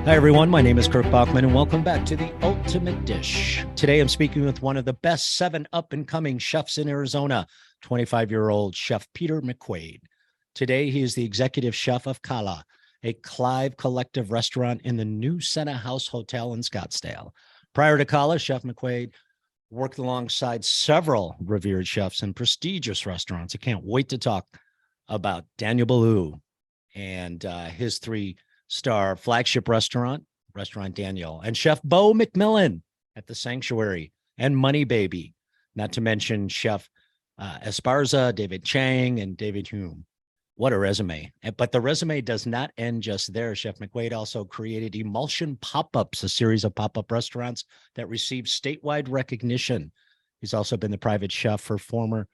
Hi, everyone. My name is Kirk Bachman, and welcome back to The Ultimate Dish. Today, I'm speaking with one of the best 7 up-and-coming chefs in Arizona, 25-year-old Chef Peter McQuaid. Today, he is the Executive Chef of Cala, a Clive Collective restaurant in the new Senna House Hotel in Scottsdale. Prior to Cala, Chef McQuaid worked alongside several revered chefs in prestigious restaurants. I can't wait to talk about Daniel Boulou and his 3-star flagship restaurant Daniel, and Chef Beau MacMillan at the Sanctuary, and Money Baby, not to mention Chef Esparza, David Chang, and David Hume. What a resume. But the resume does not end just there. Chef McQuaid also created Emulsion Popups, a series of pop-up restaurants that received statewide recognition. He's also been the private chef for former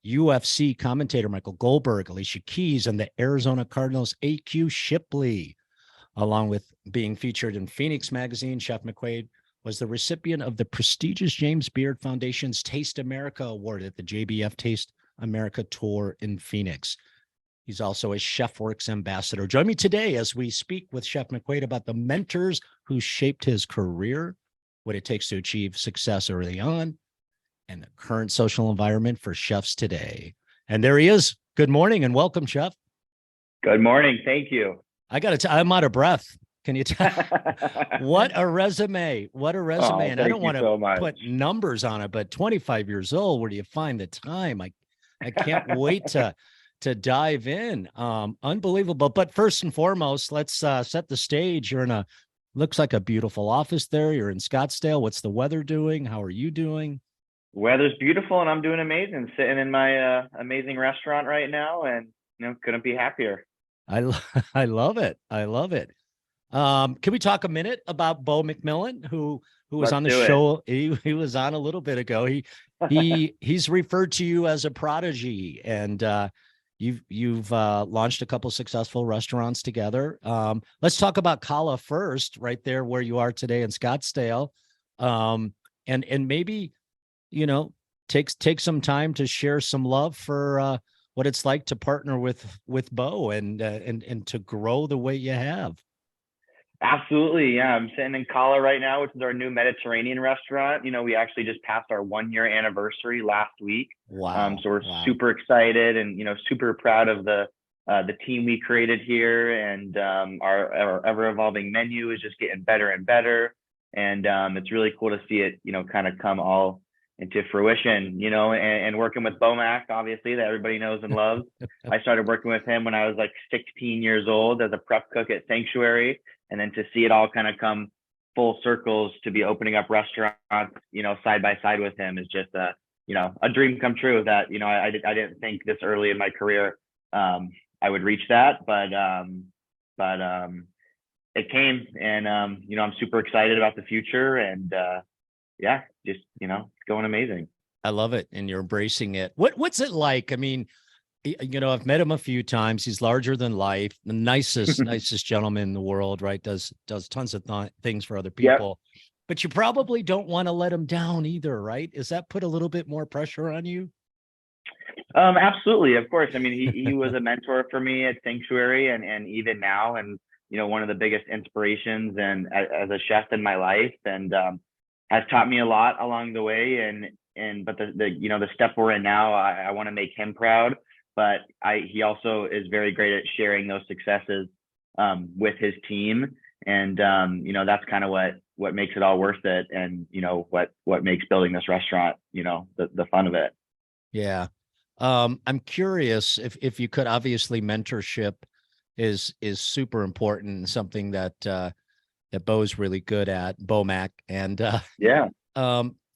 UFC commentator Mike Goldberg, Alicia Keys, and the Arizona Cardinals A.Q. Shipley. Along with being featured in Phoenix Magazine, Chef McQuaid was the recipient of the prestigious James Beard Foundation's Taste America Award at the JBF Taste America Tour in Phoenix. He's also a ChefWorks ambassador. Join me today as we speak with Chef McQuaid about the mentors who shaped his career, what it takes to achieve success early on, and the current social environment for chefs today. And there he is. Good morning and welcome, Chef. Good morning. Thank you. I got to I'm out of breath. Can you tell? What a resume. What a resume. Oh, and I don't want to so put numbers on it, but 25 years old, where do you find the time? I can't wait to dive in. Unbelievable. But first and foremost, let's set the stage. You're in looks like a beautiful office there. You're in Scottsdale. What's the weather doing? How are you doing? Weather's beautiful and I'm doing amazing. Sitting in my amazing restaurant right now and couldn't be happier. I love it. I love it. Can we talk a minute about Beau MacMillan, who was on the show? He was on a little bit ago. He's referred to you as a prodigy, and you've launched a couple successful restaurants together. Let's talk about Cala first, right there where you are today in Scottsdale, and maybe take some time to share some love for what it's like to partner with Beau and to grow the way you have. Absolutely. Yeah. I'm sitting in Cala right now, which is our new Mediterranean restaurant. We actually just passed our 1-year anniversary last week. Wow. So we're super excited and, super proud of the team we created here, and our ever evolving menu is just getting better and better. And it's really cool to see it, kind of come all into fruition, and working with Beau Mac, obviously, that everybody knows and loves. I started working with him when I was like 16 years old as a prep cook at Sanctuary. And then to see it all kind of come full circles to be opening up restaurants, side by side with him is just a dream come true that, I didn't think this early in my career I would reach that, but it came, and, I'm super excited about the future, and just, it's going amazing. I love it. And you're embracing it. What's it like? I mean, I've met him a few times. He's larger than life, the nicest gentleman in the world, right? Does tons of things for other people, yep. But you probably don't want to let him down either, right? Is that put a little bit more pressure on you? Absolutely. Of course. I mean, he was a mentor for me at Sanctuary and even now, and, one of the biggest inspirations and as a chef in my life, and has taught me a lot along the way. But the step we're in now, I want to make him proud. But he also is very great at sharing those successes with his team. And, that's kind of what makes it all worth it. And, what makes building this restaurant, the fun of it. Yeah. I'm curious if you could. Obviously, mentorship is super important and something that Beau's really good at, Beau Mac. And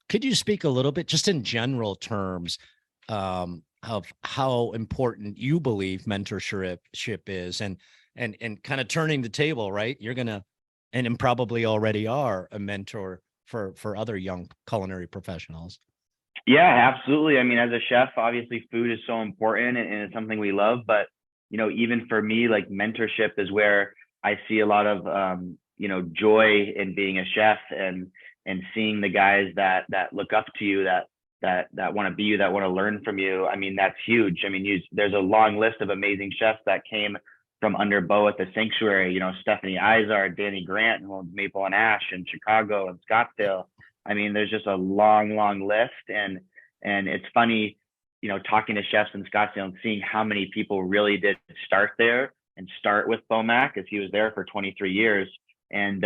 could you speak a little bit, just in general terms, of how important you believe mentorship is, and kind of turning the table, right? You're gonna, and probably already are, a mentor for other young culinary professionals. Yeah, absolutely. I mean, as a chef, obviously food is so important and it's something we love, but even for me, like, mentorship is where I see a lot of joy in being a chef, and seeing the guys that look up to you, that want to be you, that want to learn from you. I mean, that's huge. I mean, there's a long list of amazing chefs that came from under Beau at the Sanctuary, Stephanie Izard, Danny Grant, who owns Maple and Ash in Chicago and Scottsdale. I mean, there's just a long, long list. And it's funny, talking to chefs in Scottsdale and seeing how many people really did start there and start with Beau Mac, as he was there for 23 years. And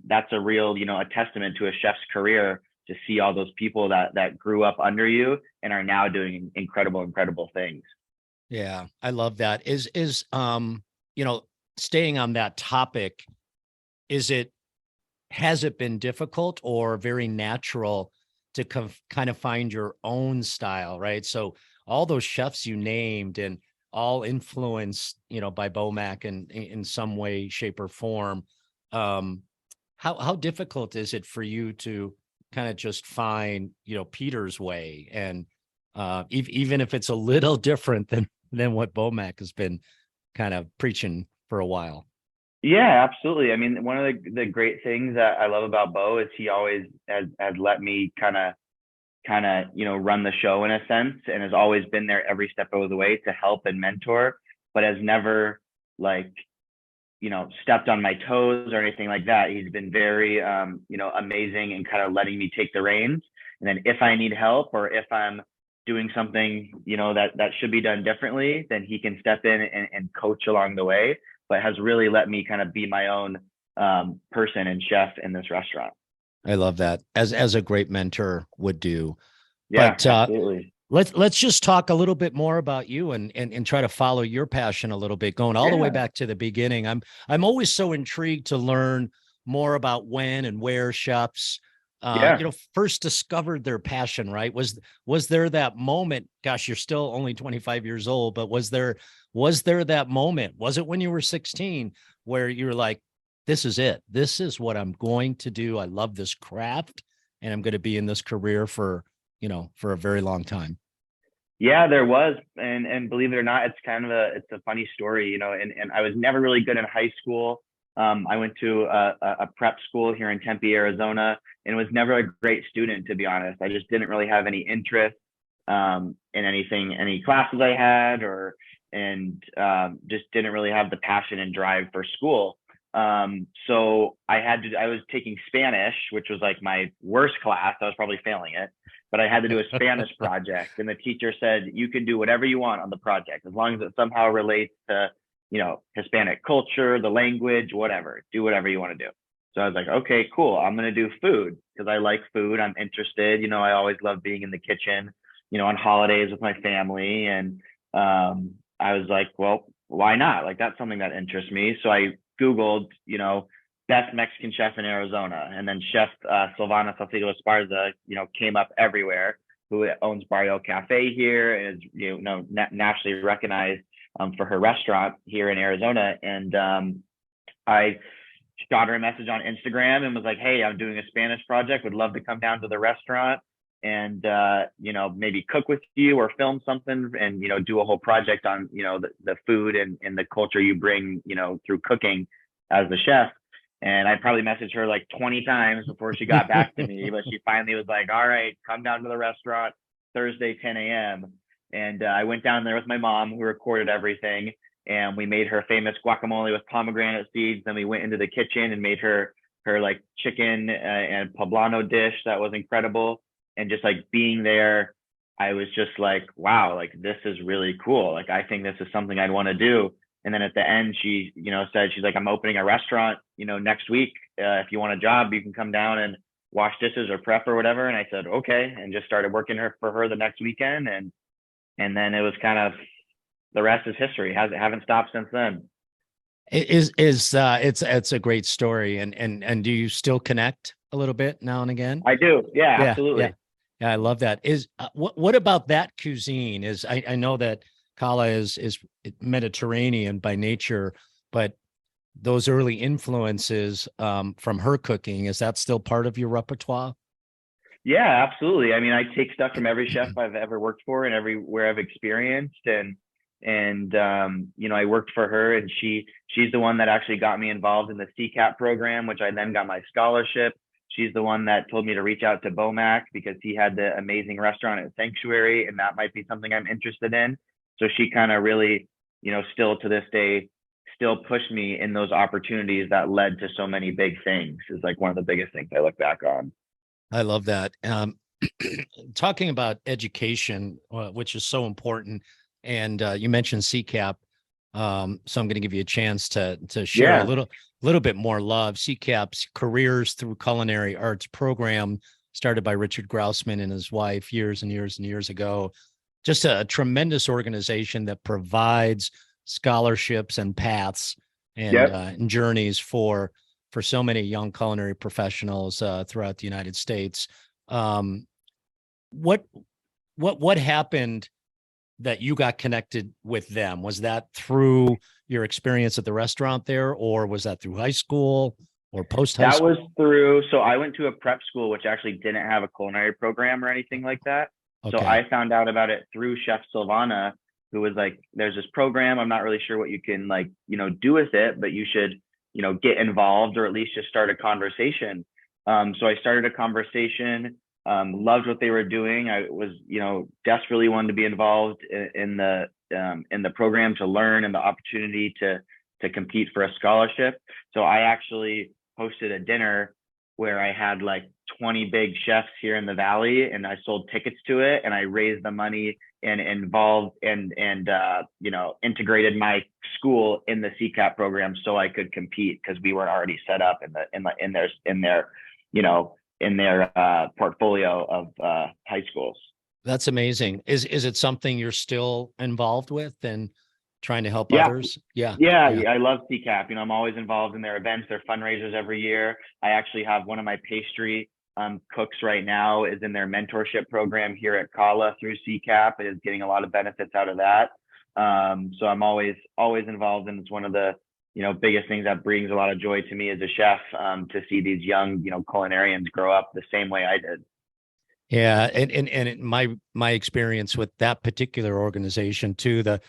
that's a real, a testament to a chef's career, to see all those people that grew up under you and are now doing incredible things. Yeah, I love that. Is staying on that topic, has it been difficult or very natural to kind of find your own style, right? So all those chefs you named and all influenced, by Beau Mac in some way, shape, or form. How difficult is it for you to kind of just find, Peter's way, and even if it's a little different than what Beau Mac has been kind of preaching for a while? Yeah, absolutely. I mean, one of the great things that I love about Beau is he always has let me kind of run the show in a sense, and has always been there every step of the way to help and mentor, but has never stepped on my toes or anything like that. He's been very amazing and kind of letting me take the reins. And then if I need help, or if I'm doing something that should be done differently, then he can step in and coach along the way, but has really let me kind of be my own person and chef in this restaurant. I love that, as a great mentor would do. Yeah, But absolutely. let's just talk a little bit more about you and try to follow your passion a little bit, going all the way back to the beginning. I'm always so intrigued to learn more about when and where chefs first discovered their passion, right? Was there that moment? Gosh, you're still only 25 years old, but was there that moment? Was it when you were 16 where you were like, this is it. This is what I'm going to do. I love this craft, and I'm going to be in this career for a very long time. Yeah, there was. And believe it or not, it's a funny story, and I was never really good in high school. I went to a prep school here in Tempe, Arizona, and was never a great student, to be honest. I just didn't really have any interest in any classes I had, just didn't really have the passion and drive for school. So I was taking Spanish, which was like my worst class. I was probably failing it, but I had to do a Spanish project, and the teacher said, you can do whatever you want on the project, as long as it somehow relates to, Hispanic culture, the language, whatever, do whatever you want to do. So I was like, okay, cool. I'm going to do food because I like food. I'm interested. I always love being in the kitchen, on holidays with my family. And I was like, well, why not? Like, that's something that interests me. So I Googled, best Mexican chef in Arizona. And then Chef Silvana Salcido Esparza, came up everywhere, who owns Barrio Café here and is, nationally recognized for her restaurant here in Arizona. And I shot her a message on Instagram and was like, hey, I'm doing a Spanish project. Would love to come down to the restaurant and, maybe cook with you or film something and, do a whole project on, the food and the culture you bring, through cooking as the chef. And I probably messaged her like 20 times before she got back to me, but she finally was like, all right, come down to the restaurant Thursday, 10 a.m. And I went down there with my mom, who recorded everything. And we made her famous guacamole with pomegranate seeds. Then we went into the kitchen and made her like chicken and poblano dish that was incredible. And just like being there, I was just like, wow, like this is really cool. Like, I think this is something I'd want to do. And then at the end, she, said, she's like, I'm opening a restaurant, next week. If you want a job, you can come down and wash dishes or prep or whatever. And I said, okay. And just started working for her the next weekend. And then it was kind of, the rest is history. Haven't stopped since then. It's a great story. And do you still connect a little bit now and again? I do. Yeah, absolutely. Yeah, I love that. What about that cuisine? I know that Cala is Mediterranean by nature, but those early influences from her cooking, is that still part of your repertoire? Yeah, absolutely. I mean, I take stuff from every chef I've ever worked for and everywhere I've experienced. And I worked for her, and she's the one that actually got me involved in the CCAP program, which I then got my scholarship. She's the one that told me to reach out to Beau Mac because he had the amazing restaurant at Sanctuary, and that might be something I'm interested in. So she kind of really, still to this day still pushed me in those opportunities that led to so many big things is like one of the biggest things I look back on. I love that. Talking about education, which is so important, and you mentioned CCAP, so I'm going to give you a chance to share a little bit more love. CCAP's Careers Through Culinary Arts program, started by Richard Grousman and his wife years and years and years ago. Just a tremendous organization that provides scholarships and paths and journeys for so many young culinary professionals throughout the United States. What happened that you got connected with them? Was that through your experience at the restaurant there, or was that through high school or post high school? That was through, so I went to a prep school, which actually didn't have a culinary program or anything like that. Okay. So I found out about it through Chef Silvana, who was like, there's this program. I'm not really sure what you can do with it, but you should, get involved or at least just start a conversation. So I started a conversation, loved what they were doing. I was, desperately wanted to be involved in the program to learn and the opportunity to compete for a scholarship. So I actually hosted a dinner where I had like 20 big chefs here in the Valley, and I sold tickets to it, and I raised the money and involved and integrated my school in the CCAP program so I could compete, because we were already set up in their portfolio of high schools. That's amazing. Is it something you're still involved with and trying to help others? Yeah. I love CCAP. I'm always involved in their events, their fundraisers every year. I actually have one of my pastry cooks right now is in their mentorship program here at Cala through CCAP. It is getting a lot of benefits out of that. So I'm always involved, and it's one of the biggest things that brings a lot of joy to me as a chef, to see these young culinarians grow up the same way I did. Yeah, and my experience with that particular organization too, the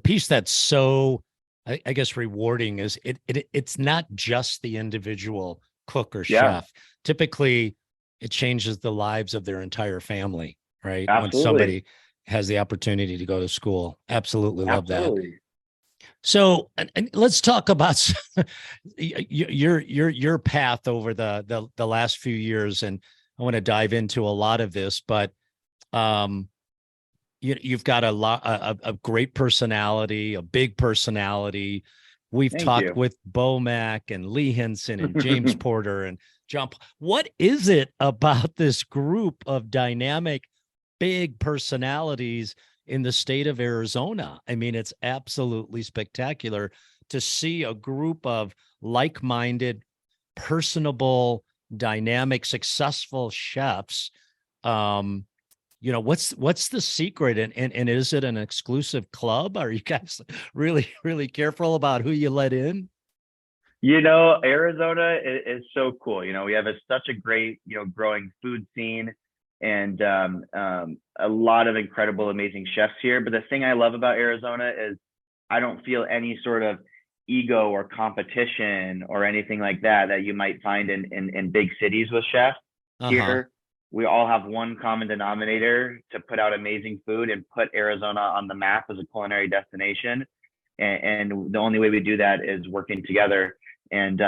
piece that's so I guess rewarding is it's not just the individual cook or chef. Typically it changes the lives of their entire family, right? Absolutely. When somebody has the opportunity to go to school. Absolutely love that. So, and let's talk about your path over the last few years, and I want to dive into a lot of this, but you've got a great personality, a big personality. We've talked with Beau Mac and Lee Henson and James Porter and John. What is it about this group of dynamic, big personalities in the state of Arizona? I mean, it's absolutely spectacular to see a group of like-minded, personable, dynamic, successful chefs. What's the secret? And is it an exclusive club? Are you guys really, really careful about who you let in? Arizona is so cool. We have such a great, growing food scene, and a lot of incredible, amazing chefs here. But the thing I love about Arizona is I don't feel any sort of ego or competition or anything like that you might find in big cities with chefs. Here. We all have one common denominator: to put out amazing food and put Arizona on the map as a culinary destination. And the only way we do that is working together. And,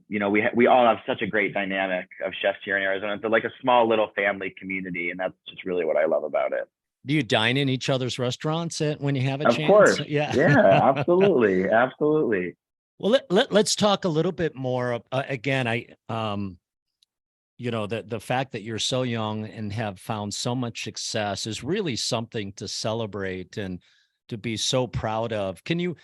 we all have such a great dynamic of chefs here in Arizona. It's like a small little family community. And that's just really what I love about it. Do you dine in each other's restaurants when you have a chance? Of course. Yeah. Yeah, absolutely. Absolutely. Well, let's talk a little bit more. Again, the fact that you're so young and have found so much success is really something to celebrate and to be so proud of. Can you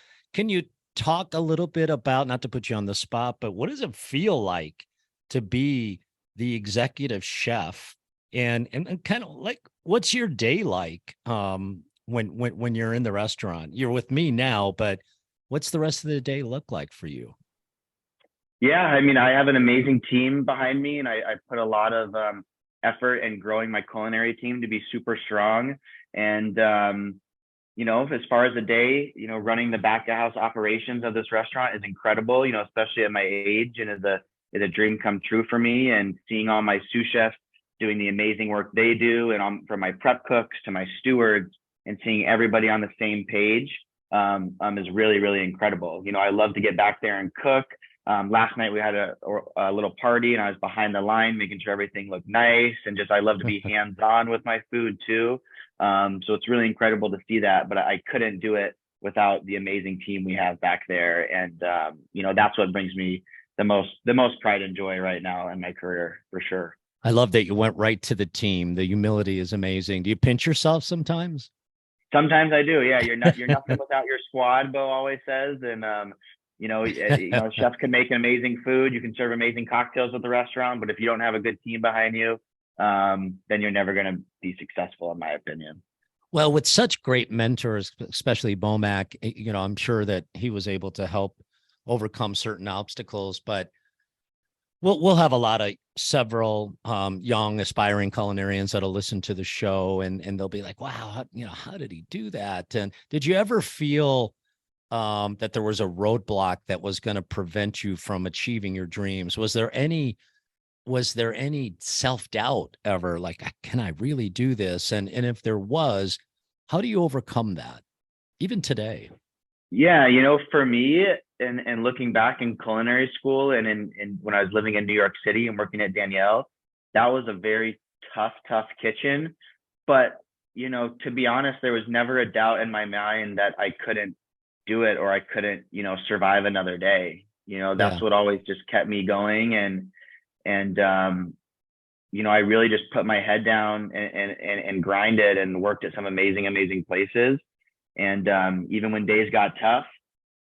talk a little bit about, not to put you on the spot, but what does it feel like to be the executive chef, and kind of like, what's your day like when you're in the restaurant? You're with me now, but what's the rest of the day look like for you? Yeah, I mean, I have an amazing team behind me, and I put a lot of effort in growing my culinary team to be super strong. And, as far as the day, running the back of house operations of this restaurant is incredible, especially at my age, and is a dream come true for me. And seeing all my sous chefs doing the amazing work they do, and from my prep cooks to my stewards, and seeing everybody on the same page is really, really incredible. I love to get back there and cook. Last night we had a little party, and I was behind the line making sure everything looked nice, and just I love to be hands-on with my food too. So it's really incredible to see that, but I couldn't do it without the amazing team we have back there. And that's what brings me the most pride and joy right now in my career, for sure. I love that you went right to the team. The humility is amazing. Do you pinch yourself sometimes? Sometimes I do. Yeah, you're nothing without your squad, Beau always says. And chefs can make amazing food. You can serve amazing cocktails at the restaurant, but if you don't have a good team behind you, then you're never going to be successful, in my opinion. Well, with such great mentors, especially Beau, I'm sure that he was able to help overcome certain obstacles. But we'll have a lot of several young aspiring culinarians that'll listen to the show, and they'll be like, wow, how did he do that? And did you ever feel that there was a roadblock that was going to prevent you from achieving your dreams? Was there any self-doubt ever, like, can I really do this? And if there was, how do you overcome that even today? Yeah, for me, and looking back in culinary school, and in when I was living in New York City and working at Danielle, that was a very tough kitchen. But to be honest, there was never a doubt in my mind that I couldn't do it, or I couldn't survive another day. That's what always just kept me going. And I really just put my head down and grinded and worked at some amazing places. And even when days got tough,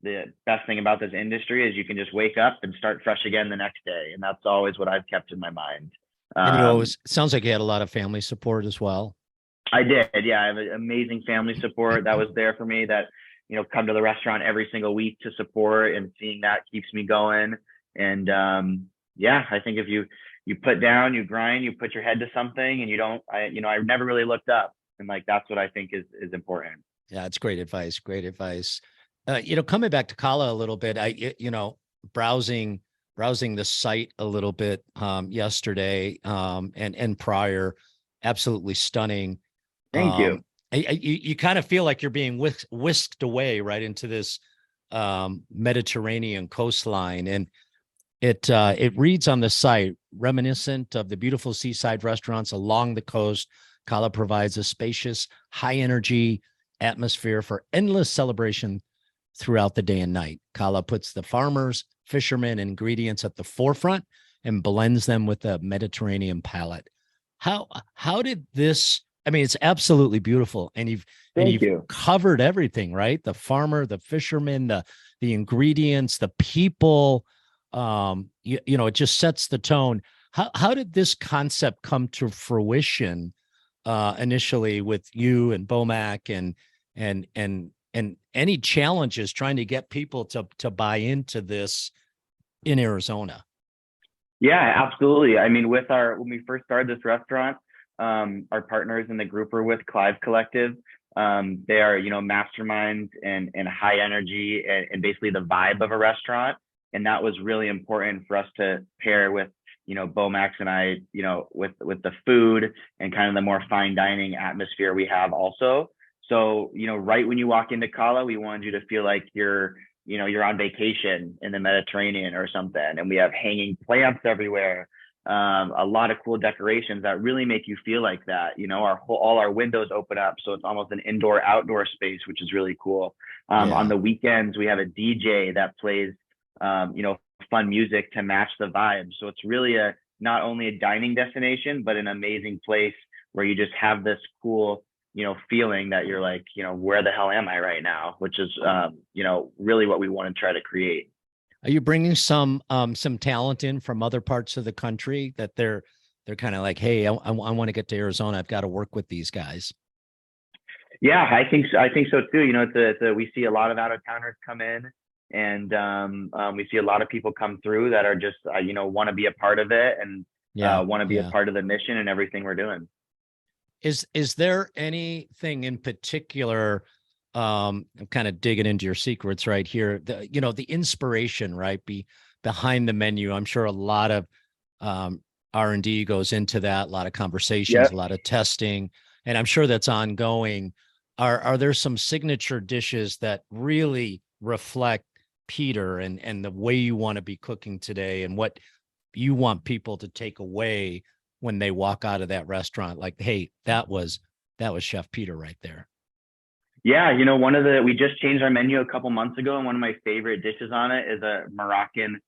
the best thing about this industry is you can just wake up and start fresh again the next day. And that's always what I've kept in my mind. And sounds like you had a lot of family support as well. I did. Yeah. I have amazing family support that was there for me, that, come to the restaurant every single week to support, and seeing that keeps me going. And I think if you put down, you grind, you put your head to something, and I never really looked up. And that's what I think is important. Yeah, it's great advice. Great advice. Coming back to Cala a little bit, browsing the site a little bit yesterday and prior, absolutely stunning. Thank you. You kind of feel like you're being whisked away right into this Mediterranean coastline, and it reads on the site, reminiscent of the beautiful seaside restaurants along the coast. Cala provides a spacious, high energy atmosphere for endless celebration throughout the day and night. Cala puts the farmers, fishermen, and ingredients at the forefront and blends them with a Mediterranean palate. How did this? I mean, it's absolutely beautiful, and you've covered everything, right? The farmer, the fisherman, the ingredients, the people. It just sets the tone. How did this concept come to fruition initially with you and Beau and any challenges trying to get people to buy into this in Arizona? Yeah, absolutely. I mean, when we first started this restaurant, our partners in the group were with Clive Collective. They are, masterminds and high energy and basically the vibe of a restaurant. And that was really important for us to pair with, Beau and I, with the food and kind of the more fine dining atmosphere we have also. So, right when you walk into Cala, we wanted you to feel like you're on vacation in the Mediterranean or something. And we have hanging plants everywhere, a lot of cool decorations that really make you feel like that. All our windows open up, so it's almost an indoor-outdoor space, which is really cool. On the weekends, we have a DJ that plays, fun music to match the vibe. So it's really not only a dining destination, but an amazing place where you just have this cool feeling that you're like, where the hell am I right now? Which is, really what we want to try to create. Are you bringing some talent in from other parts of the country that they're kind of like, hey, I want to get to Arizona. I've got to work with these guys. Yeah, I think so too. We see a lot of out of towners come in, and we see a lot of people come through that are just, want to be a part of it and want to be a part of the mission and everything we're doing. Is there anything in particular? I'm kind of digging into your secrets right here. The inspiration, right? Behind the menu. I'm sure a lot of R&D goes into that, a lot of conversations, a lot of testing, and I'm sure that's ongoing. are there some signature dishes that really reflect Peter and the way you want to be cooking today and what you want people to take away when they walk out of that restaurant? Like, hey, that was Chef Peter right there. Yeah, we just changed our menu a couple months ago, and one of my favorite dishes on it is a Moroccan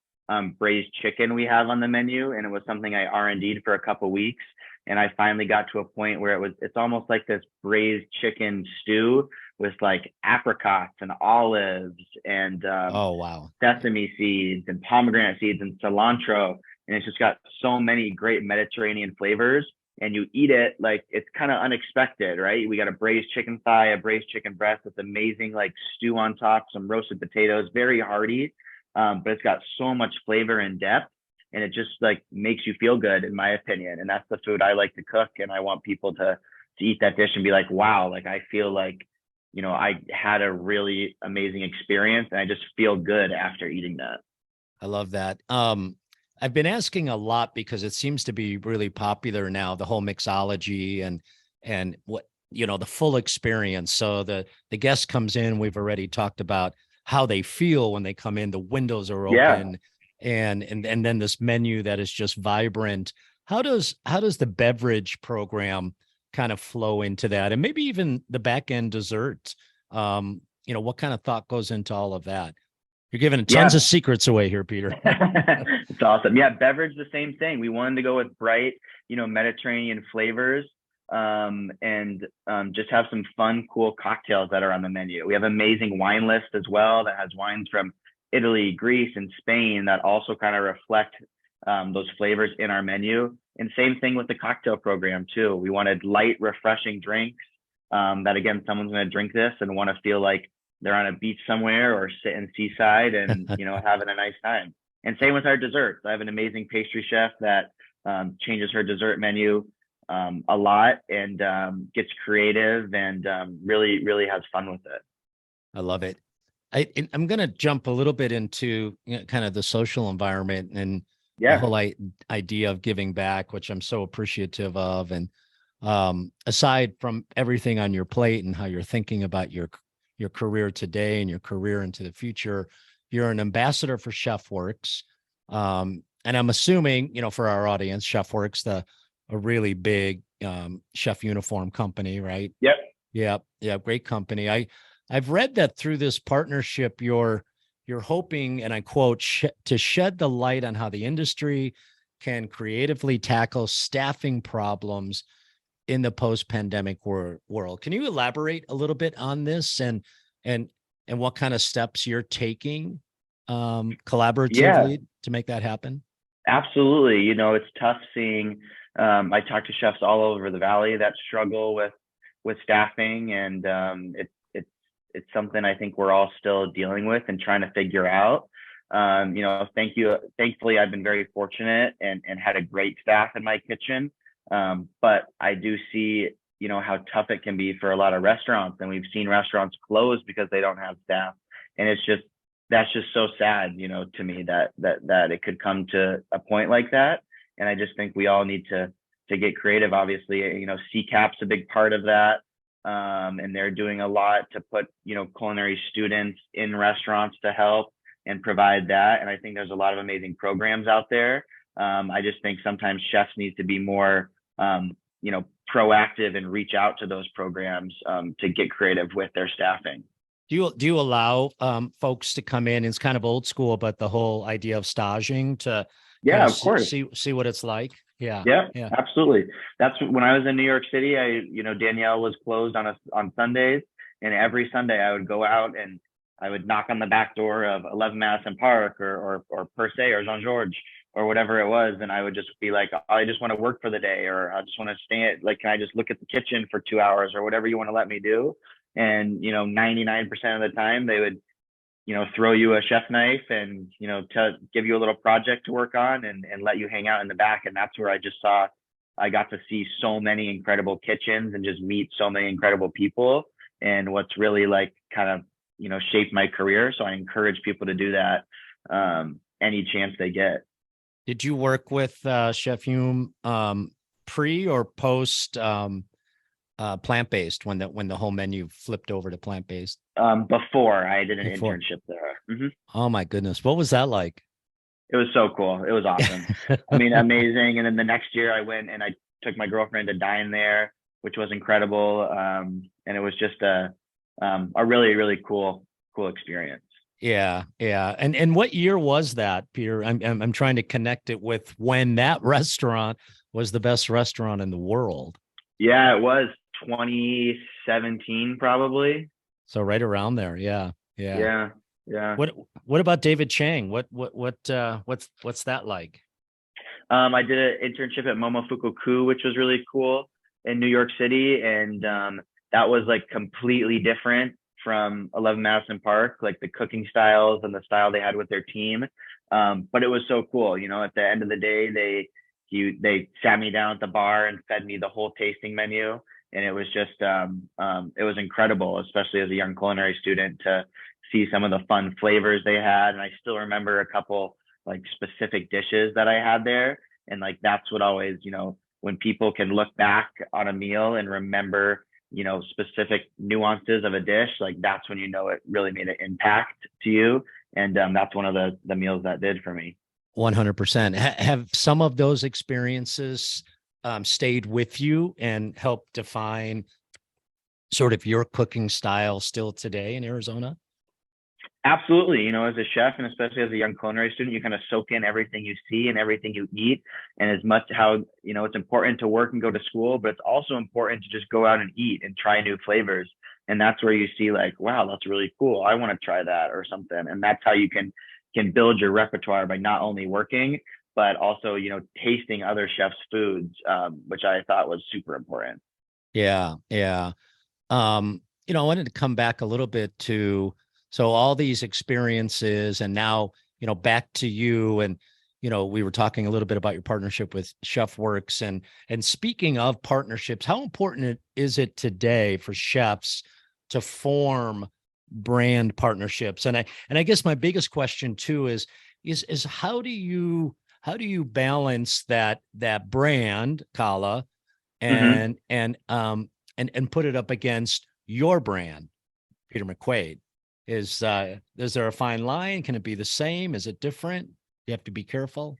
braised chicken we have on the menu, and it was something I R&D'd for a couple weeks, and I finally got to a point where it's almost like this braised chicken stew with like apricots and olives and Oh, wow. sesame seeds and pomegranate seeds and cilantro, and it's just got so many great Mediterranean flavors. And you eat it like it's kind of unexpected, right? We got a braised chicken thigh, a braised chicken breast with amazing like stew on top, some roasted potatoes, very hearty, but it's got so much flavor and depth, and it just like makes you feel good, in my opinion. And that's the food I like to cook, and I want people to eat that dish and be like, wow, like I feel like I had a really amazing experience, and I just feel good after eating that. I love that. I've been asking a lot because it seems to be really popular now, the whole mixology and what, the full experience. So the guest comes in, we've already talked about how they feel when they come in, the windows are Yeah. open and then this menu that is just vibrant. How does the beverage program kind of flow into that? And maybe even the back end dessert. What kind of thought goes into all of that? You're giving tons of secrets away here, Peter. It's awesome. Yeah, beverage, the same thing. We wanted to go with bright, Mediterranean flavors, and just have some fun, cool cocktails that are on the menu. We have an amazing wine list as well that has wines from Italy, Greece, and Spain that also kind of reflect those flavors in our menu. And same thing with the cocktail program too. We wanted light, refreshing drinks that, again, someone's going to drink this and want to feel like they're on a beach somewhere or sitting seaside and, having a nice time. And same with our desserts. I have an amazing pastry chef that changes her dessert menu a lot and gets creative and really, really has fun with it. I love it. I'm going to jump a little bit into kind of the social environment and the whole idea of giving back, which I'm so appreciative of. And aside from everything on your plate and how you're thinking about your career today and your career into the future, you're an ambassador for ChefWorks. And I'm assuming, for our audience, ChefWorks, a really big chef uniform company, right? Yep. Yeah. Great company. I've read that through this partnership, you're hoping, and I quote, to shed the light on how the industry can creatively tackle staffing problems in the post-pandemic world. Can you elaborate a little bit on this and what kind of steps you're taking collaboratively to make that happen? Absolutely. It's tough seeing, I talk to chefs all over the Valley that struggle with staffing, and it's something I think we're all still dealing with and trying to figure out. Thank you. Thankfully, I've been very fortunate and had a great staff in my kitchen. But I do see, how tough it can be for a lot of restaurants, and we've seen restaurants close because they don't have staff. And that's just so sad, to me that it could come to a point like that. And I just think we all need to get creative. Obviously, CCAP's a big part of that. And they're doing a lot to put, culinary students in restaurants to help and provide that. And I think there's a lot of amazing programs out there. I just think sometimes chefs need to be more, proactive and reach out to those programs to get creative with their staffing. Do you allow folks to come in? It's kind of old school, but the whole idea of staging to of course see what it's like. Yeah, absolutely. That's when I was in New York City. Danielle was closed on Sundays, and every Sunday I would go out and I would knock on the back door of 11 Madison Park or Per Se or Jean Georges or whatever it was, and I would just be like, I just want to work for the day, or I just want to stay can I just look at the kitchen for 2 hours or whatever you want to let me do. And 99% of the time they would throw you a chef knife and give you a little project to work on and let you hang out in the back. And that's where I got to see so many incredible kitchens and just meet so many incredible people, and what's really kind of shaped my career. So I encourage people to do that any chance they get. Did you work with Chef Hume pre or post plant-based when the whole menu flipped over to plant-based? Before I did an Before. internship there. Mhm. Oh my goodness. What was that like? It was so cool. It was awesome. I mean, amazing. And then the next year I went and I took my girlfriend to dine there, which was incredible. And it was just a really, really cool experience. Yeah, yeah. And what year was that, Peter? I'm trying to connect it with when that restaurant was the best restaurant in the world. Yeah, it was 2017 probably. So right around there. Yeah, yeah. Yeah, yeah. What what about David Chang? What's that like? I did an internship at Momofuku, which was really cool in New York City, and that was like completely different from 11 Madison Park, like the cooking styles and the style they had with their team. But it was so cool. You know, at the end of the day, they sat me down at the bar and fed me the whole tasting menu, and it was just it was incredible, especially as a young culinary student to see some of the fun flavors they had. And I still remember a couple like specific dishes that I had there. And like that's what always, you know, when people can look back on a meal and remember, you know, specific nuances of a dish, like that's when you know it really made an impact to you. And that's one of the meals that did for me. 100%. Have some of those experiences stayed with you and helped define sort of your cooking style still today in Arizona? Absolutely. You know, as a chef and especially as a young culinary student, you kind of soak in everything you see and everything you eat. And as much how, you know, it's important to work and go to school, but it's also important to just go out and eat and try new flavors. And that's where you see like, wow, that's really cool. I want to try that or something. And that's how you can build your repertoire by not only working, but also, you know, tasting other chefs' foods, which I thought was super important. Yeah, yeah. I wanted to come back a little bit to so all these experiences and now, back to you and we were talking a little bit about your partnership with ChefWorks and speaking of partnerships, how important is it today for chefs to form brand partnerships? And I guess my biggest question too is how do you balance that brand Cala Mm-hmm. and put it up against your brand, Peter McQuaid? Is there a fine line? Can it be the same? Is it different? You have to be careful.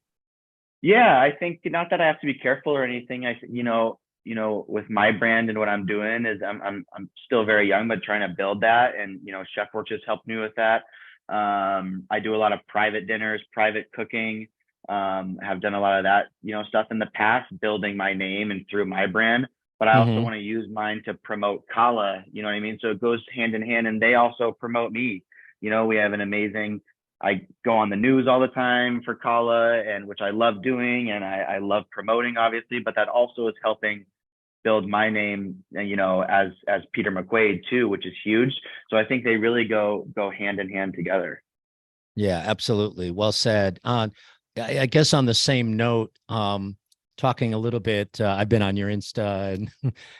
Yeah, I think not that I have to be careful or anything. With my brand and what I'm doing is I'm still very young, but trying to build that. And ChefWorks has helped me with that. I do a lot of private dinners, private cooking. Have done a lot of that, stuff in the past, building my name and through my brand. But I also Mm-hmm. want to use mine to promote Cala. You know what I mean? So it goes hand in hand, and they also promote me. We have an amazing. I go on the news all the time for Cala, and which I love doing, and I love promoting, obviously. But that also is helping build my name, as Peter McQuaid too, which is huge. So I think they really go hand in hand together. Yeah, absolutely. Well said. I guess on the same note, talking a little bit, I've been on your Insta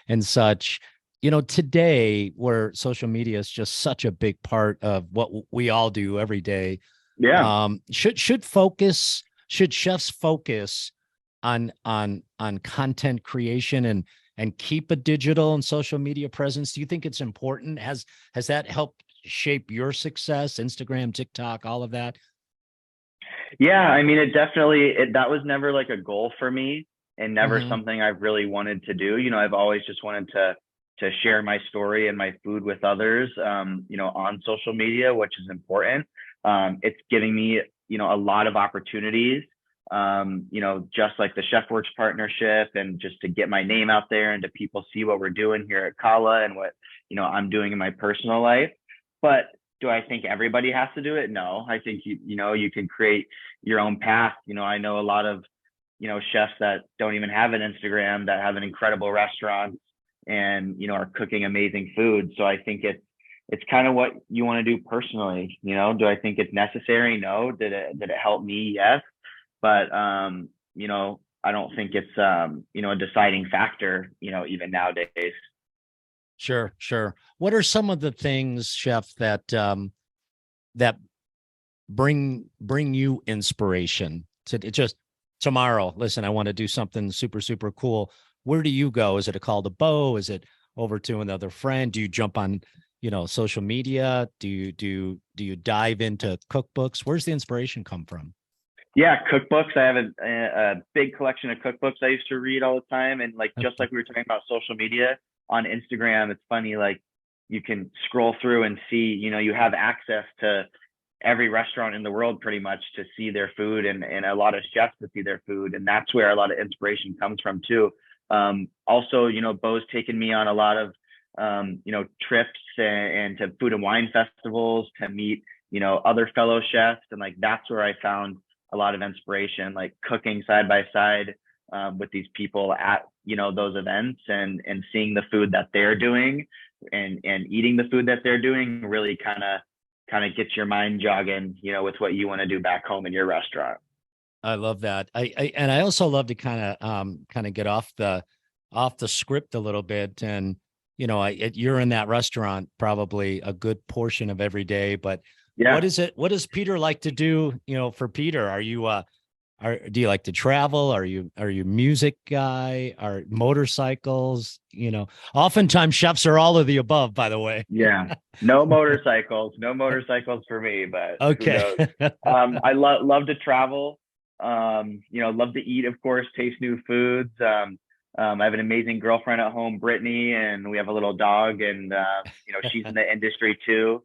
and such. Today where social media is just such a big part of what we all do every day. Yeah. Should chefs focus on content creation and keep a digital and social media presence? Do you think it's important? Has that helped shape your success? Instagram, TikTok, all of that? Yeah, I mean, that was never like a goal for me and never Mm-hmm. something I've really wanted to do. I've always just wanted to share my story and my food with others, on social media, which is important. It's giving me, a lot of opportunities, just like the ChefWorks partnership and just to get my name out there and to people see what we're doing here at Cala and what, I'm doing in my personal life. But do I think everybody has to do it? No, I think you can create your own path. I know a lot of chefs that don't even have an Instagram that have an incredible restaurant and are cooking amazing food. So I think it's kind of what you want to do personally. Do I think it's necessary? No. Did it help me? Yes. But I don't think it's a deciding factor, even nowadays. Sure, sure. What are some of the things, Chef, that bring you inspiration to just tomorrow? Listen, I want to do something super, super cool. Where do you go? Is it a call to Beau? Is it over to another friend? Do you jump on, social media? Do you dive into cookbooks? Where's the inspiration come from? Yeah, cookbooks. I have a big collection of cookbooks I used to read all the time. And like, just like we were talking about social media on Instagram, it's funny, like you can scroll through and see, you have access to every restaurant in the world pretty much to see their food, and a lot of chefs to see their food. And that's where a lot of inspiration comes from too. Also, Beau's taken me on a lot of, trips and to food and wine festivals to meet, other fellow chefs. And like, that's where I found a lot of inspiration, like cooking side by side with these people at, those events, and seeing the food that they're doing and eating the food that they're doing really kind of gets your mind jogging, with what you want to do back home in your restaurant. I love that. I also love to kind of get off the script a little bit. And, you're in that restaurant probably a good portion of every day, but yeah. What does Peter like to do? For Peter, do you like to travel? Are you music guy? Are motorcycles? Oftentimes chefs are all of the above, by the way. Yeah. No motorcycles for me, but okay. I love to travel. Love to eat, of course, taste new foods. I have an amazing girlfriend at home, Brittany, and we have a little dog, and she's in the industry too.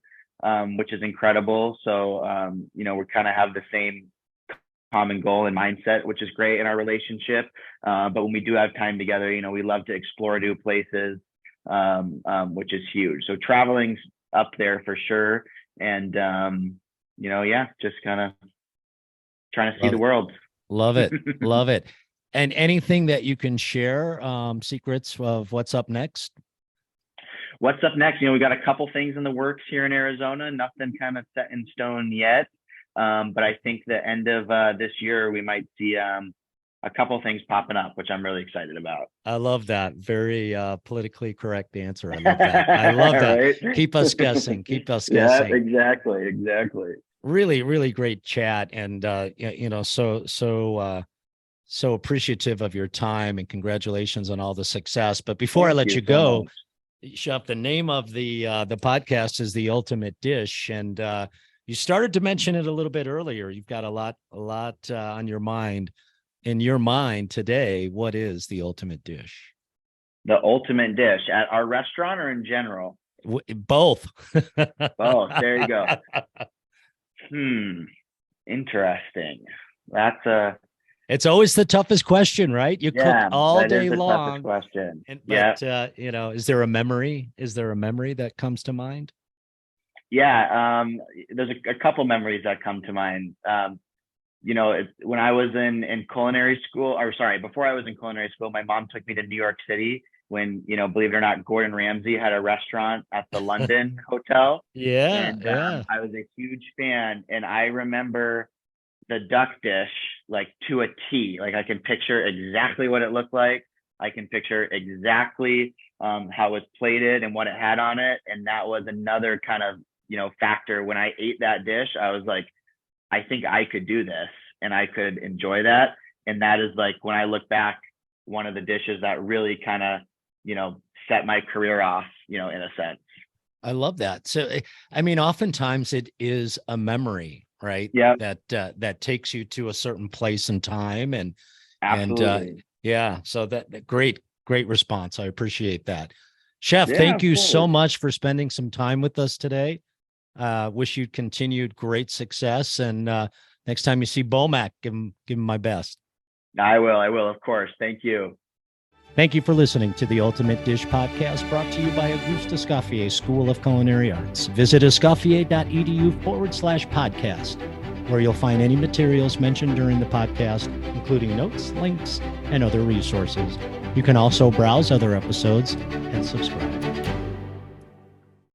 Which is incredible. So, we kind of have the same common goal and mindset, which is great in our relationship. But when we do have time together, we love to explore new places, which is huge. So traveling's up there for sure. And, just kind of trying to see the world. Love it. Love it. And anything that you can share, secrets of what's up next? What's up next? We got a couple things in the works here in Arizona, nothing kind of set in stone yet. But I think the end of this year, we might see a couple things popping up, which I'm really excited about. I love that. Very politically correct answer. I love that. I love that. Right? Keep us guessing. Yeah, exactly. Really, really great chat. And, so appreciative of your time, and congratulations on all the success. But before I let you go, Chef, the name of the podcast is The Ultimate Dish, and you started to mention it a little bit earlier. You've got a lot on your mind. In your mind today, what is the ultimate dish? The ultimate dish at our restaurant or in general? Both. Both. There you go. Interesting. It's always the toughest question, right? You cook all day long. Question. Is there a memory? That comes to mind? Yeah, there's a couple memories that come to mind. When I was in culinary school, before I was in culinary school, my mom took me to New York City when, believe it or not, Gordon Ramsay had a restaurant at the London Hotel. Yeah. I was a huge fan, and I remember the duck dish like to a T. Like, I can picture exactly what it looked like. I can picture exactly how it was plated and what it had on it. And that was another kind of, factor. When I ate that dish, I was like, I think I could do this and I could enjoy that. And that is, like, when I look back, one of the dishes that really kind of, set my career off, in a sense. I love that. So, oftentimes it is a memory, right? Yeah. That takes you to a certain place and time. And, absolutely. So that great response. I appreciate that. Chef, thank you so much for spending some time with us today. Wish you continued great success. And next time you see Beau, give him my best. I will, of course. Thank you. Thank you for listening to the Ultimate Dish Podcast, brought to you by Auguste Escoffier School of Culinary Arts. Visit escoffier.edu/podcast, where you'll find any materials mentioned during the podcast, including notes, links, and other resources. You can also browse other episodes and subscribe.